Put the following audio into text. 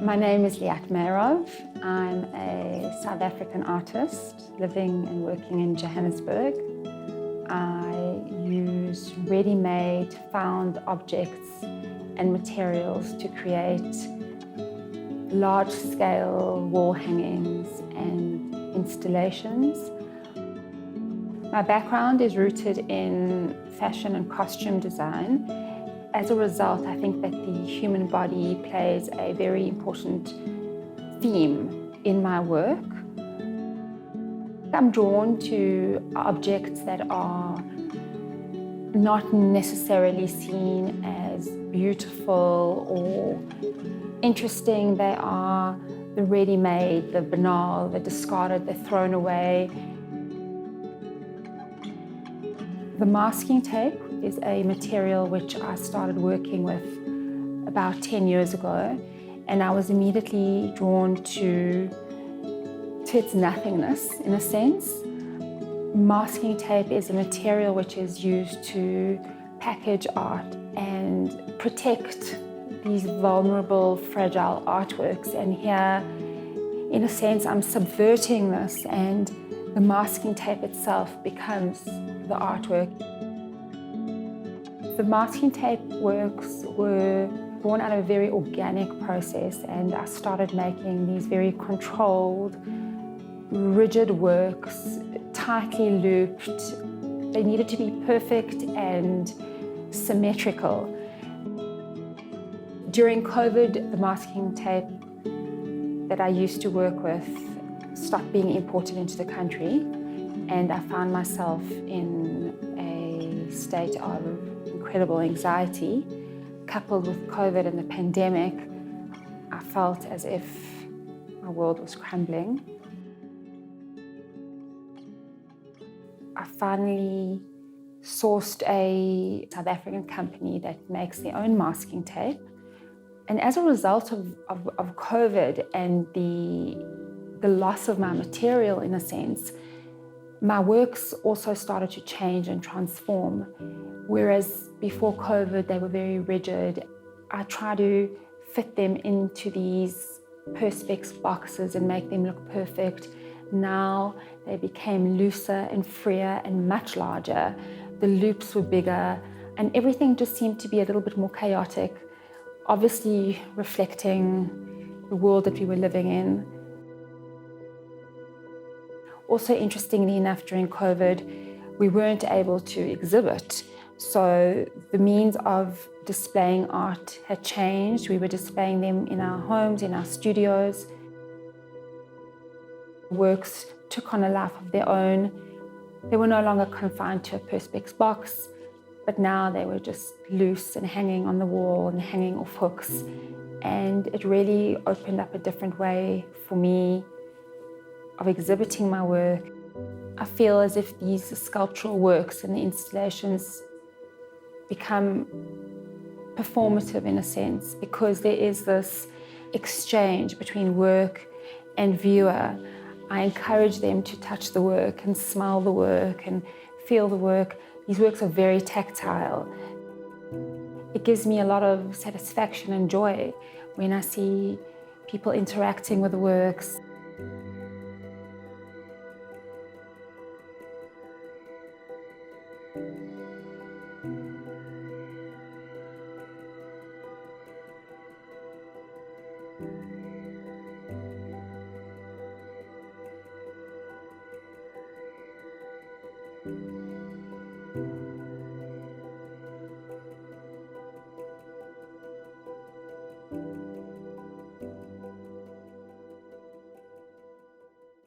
My name is Lee-At Meyerov. I'm a South African artist living and working in Johannesburg. I use ready-made found objects and materials to create large-scale wall hangings and installations. My background is rooted in fashion and costume design. As a result, I think that the human body plays a very important theme in my work. I'm drawn to objects that are not necessarily seen as beautiful or interesting. They are the ready-made, the banal, the discarded, the thrown away. The masking tape is a material which I started working with about 10 years ago, and I was immediately drawn to its nothingness, in a sense. Masking tape is a material which is used to package art and protect these vulnerable, fragile artworks. And here, in a sense, I'm subverting this, and the masking tape itself becomes the artwork. The masking tape works were born out of a very organic process, and I started making these very controlled, rigid works, tightly looped. They needed to be perfect and symmetrical. During COVID, the masking tape that I used to work with stopped being imported into the country, and I found myself in a state of incredible anxiety. Coupled with COVID and the pandemic, I felt as if my world was crumbling. I finally sourced a South African company that makes their own masking tape. And as a result of COVID and the loss of my material, in a sense, my works also started to change and transform. Whereas before COVID, they were very rigid, I try to fit them into these perspex boxes and make them look perfect. Now they became looser and freer and much larger. The loops were bigger, and everything just seemed to be a little bit more chaotic, obviously reflecting the world that we were living in. Also, interestingly enough, during COVID, we weren't able to exhibit. So the means of displaying art had changed. We were displaying them in our homes, in our studios. Works took on a life of their own. They were no longer confined to a perspex box, but now they were just loose and hanging on the wall and hanging off hooks. And it really opened up a different way for me of exhibiting my work. I feel as if these sculptural works and the installations become performative in a sense, because there is this exchange between work and viewer. I encourage them to touch the work and smell the work and feel the work. These works are very tactile. It gives me a lot of satisfaction and joy when I see people interacting with the works.